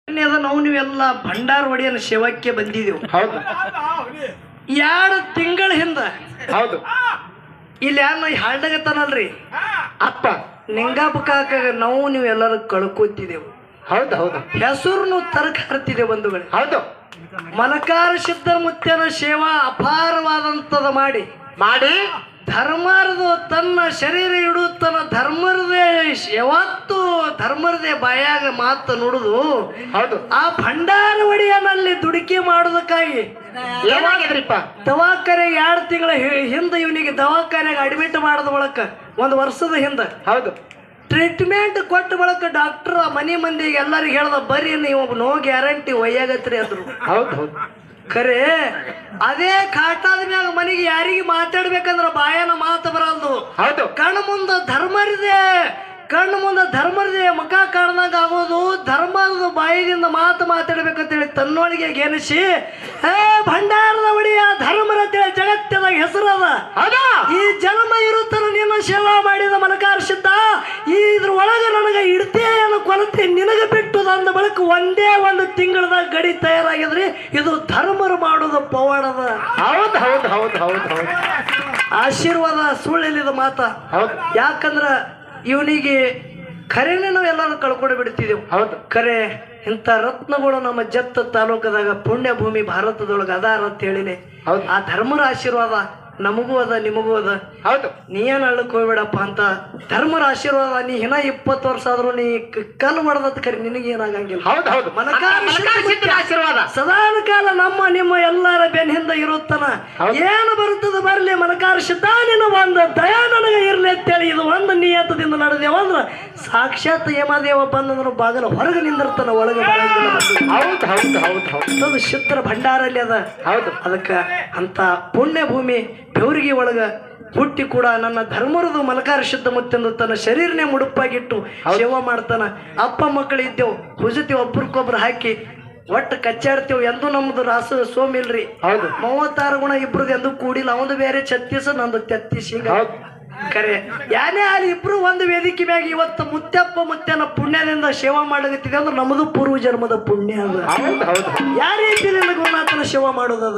ನಾವು ನೀವೆಲ್ಲ ಭಂಡಾರ ಒಡೆಯನ ಸೇವಕ್ಕೆ ಬಂದಿದ್ದೆವು. ಹೌದು 2 ತಿಂಗಳ ಹಿಂದ ಹೌದು ಇಲ್ಲಿ ಯಾರ ಹಾಲ್ಡಗತ್ತಾನಲ್ರಿ ಅಪ್ಪ ನಿಂಗಾಪ ಕಾಕಾಗ ನಾವು ನೀವೆಲ್ಲರೂ ಕಳ್ಕೊತಿದ್ದೆವು. ಹೌದು ಹೌದು ಹೆಸರು ತರಕ ಹರ್ತಿದೆ ಬಂಧುಗಳೇ. ಹೌದು ಮಲಕಾರ ಸಿದ್ಧಮುತ್ಯನ ಸೇವಾ ಅಪಾರವಾದಂಥದ ಮಾಡಿ ಮಾಡಿ ಧರ್ಮರದು ತನ್ನ ಶರೀರ ಇಡು ತನ್ನ ಧರ್ಮರದೇ ಯಾವತ್ತು ಧರ್ಮರದೇ ಬಾಯಾಗ ಮಾತು ನುಡಿದು ಹೌದು ಆ ಭಂಡಾರ ಒಡೆಯನಲ್ಲಿ ದುಡುಕಿ ಮಾಡೋದಕ್ಕಾಗಿ ಏನಾಗಿದ್ರಿಪ್ಪ ದವಾಖಾನೆ 2 ತಿಂಗಳ ಹಿಂದೆ ಇವನಿಗೆ ದವಾಖಾನೆಗೆ ಅಡ್ಮಿಟ್ ಮಾಡೋದ ಬಳಕ 1 ವರ್ಷದ ಹಿಂದೆ ಹೌದು ಟ್ರೀಟ್ಮೆಂಟ್ ಕೊಟ್ಟ ಬಳಕ ಡಾಕ್ಟರ್ ಮನೆ ಮಂದಿಗೆ ಎಲ್ಲರಿಗೆ ಹೇಳ್ದ ಬರ್ರಿ ನೀವು ನೋ ಗ್ಯಾರಂಟಿ ಒಯ್ಯಾಗತ್ರಿ ಅಂದ್ರು. ಹೌದು ಹೌದು ಖರೆ ಅದೇ ಕಾಟಾದ ಮ್ಯಾಗ ಮನೆಗೆ ಯಾರಿಗೆ ಮಾತಾಡ್ಬೇಕಂದ್ರ ಬಾಯನ ಮಾತು ಬರಲ್ದು. ಹೌದು ಕಣ್ಣು ಮುಂದೆ ಧರ್ಮರಿದೆ ಮುಖ ಕಾಣ್ದಂಗ ಆಗೋದು. ಧರ್ಮದ ಬಾಯಿದಿಂದ ಮಾತಾಡ್ಬೇಕಂತೇಳಿ ತನ್ನೊಳಗೆ ಗೆನಿಸಿ ಭಂಡಾರದ ಒಡೆಯ ಧರ್ಮರ ಅಂತೇಳಿ ಜಗತ್ತದಾಗ ಹೆಸರದ ಈ ಜನ್ಮ ಇರುತ್ತನ ನಿನ್ನ ಸೇವಾ ಮಾಡಿದ ಮಲಕಾರ ಸಿದ್ಧ ಇದ್ರ ಒಳಗೆ ನನಗೆ ಇಡ್ತೇನು ಕೊಲತೆ ನಿನಗೆ ಬಿಟ್ಟುದ ಅಂದ ಬಳಿಕ ಒಂದೇ 1 ತಿಂಗಳದಾಗ ಗಡಿ ತಯಾರಾಗಿದ್ರಿ. ಇದು ಧರ್ಮರು ಮಾಡೋದು ಪವಾಡದ. ಹೌದು ಹೌದು ಹೌದು ಹೌದು ಹೌದು ಆಶೀರ್ವಾದ ಸುಳ್ಳಿದ ಮಾತ. ಯಾಕಂದ್ರ ಇವನಿಗೆ ಖರೇನೆ ನಾವು ಎಲ್ಲರೂ ಕಳ್ಕೊಂಡು ಬಿಡ್ತಿದ್ದೆವು. ಹೌದು ಖರೆ ಇಂಥ ರತ್ನಗಳು ನಮ್ಮ ಜತ್ತ ತಾಲೂಕದಾಗ ಪುಣ್ಯ ಭೂಮಿ ಭಾರತದೊಳಗೆ ಅದಾರ ಅಂತ ಹೇಳಿನಿ. ಆ ಧರ್ಮರ ಆಶೀರ್ವಾದ ನಮಗೂ ಅದ ನಿಮಗೂ ಅದ. ಹೌದು ನೀ ಏನ್ ಅಳ್ಳಕ್ ಹೋಗ್ಬೇಡಪ್ಪ ಅಂತ ಧರ್ಮರ ಆಶೀರ್ವಾದ. ನೀ ಇನ್ನ 20 ವರ್ಷ ಆದ್ರೂ ನೀ ಕಲ್ಲು ಮಾಡದತ್ ಕರಿ ನಿನಗೆ ಏನಾಗಂಗಿಲ್ಲ. ಹೌದು ಹೌದು ಆಶೀರ್ವಾದ ಸದಾನ ಕಾಲ ನಮ್ಮ ನಿಮ್ಮ ಎಲ್ಲರ ಬೆನ್ ಹಿಂದ ಇರುತ್ತನ. ಏನು ಬರುತ್ತದೆ ಬರ್ಲಿ ಮಲಕಾರ ಸಿದ್ಧ ನಿನ್ನ ಒಂದು ದಯಾ ನನಗೆ ಇರ್ಲಿ ಅಂತೇಳಿ ಇದು ಒಂದು ನಿಯತದಿಂದ ನಡೆದೇವಂದ್ರ ಸಾಕ್ಷಾತ್ ಯಮದೇವ ಬಂದಂದ್ರ ಬಾಗಲ ಹೊರಗೆ ನಿಂದಿರ್ತಾನ ಒಳಗೆ ಬರಂಗಿಲ್ಲ. ಹೌದು ಹೌದು ಹೌದು ಹೌದು ಅದು ಚಿತ್ರ ಭಂಡಾರಲ್ಲಿ ಅದ. ಹೌದು ಅದಕ್ಕ ಅಂತ ಪುಣ್ಯ ಭೂಮಿ ಬೆವರಿಗೆ ಒಳಗ ಹುಟ್ಟಿ ಕೂಡ ನನ್ನ ಧರ್ಮರದು ಮಲಕಾರ ಸಿದ್ಧ ಮುತ್ತೆಂದು ತನ್ನ ಶರೀರನೇ ಮುಡುಪಾಗಿಟ್ಟು ಸೇವಾ ಮಾಡ್ತಾನ. ಅಪ್ಪ ಮಕ್ಕಳು ಇದ್ದೇವು ಹುಜತಿ ಒಬ್ರಿಗೊಬ್ರು ಹಾಕಿ ಒಟ್ಟು ಕಚ್ಚಾಡ್ತೇವ್. ಎಂದೂ ನಮ್ದು ರಾಸ ಸೋಮಿಲ್ರಿ. ಹೌದು 36 ಗುಣ ಇಬ್ರದ್ದು ಎಂದೂ ಕೂಡಿಲ್ಲ. ಅವಂದು ಬೇರೆ 36 ನಂದು 33 ಹಿಂಗ ಕರೆ ಯಾನೇ ಅಲ್ಲಿ ಇಬ್ರು ಒಂದು ವೇದಿಕೆ ಮ್ಯಾಗ ಇವತ್ತು ಮುತ್ಯನ ಪುಣ್ಯದಿಂದ ಸೇವಾ ಮಾಡಕತ್ತಿದೆ ಅಂದ್ರೆ ನಮ್ಮದು ಪೂರ್ವ ಜನ್ಮದ ಪುಣ್ಯ ಅದ. ಹೌದು ಹೌದು ಯಾವ ರೀತಿ ಗುರುನಾಥನ ಸೇವಾ ಮಾಡೋದದ.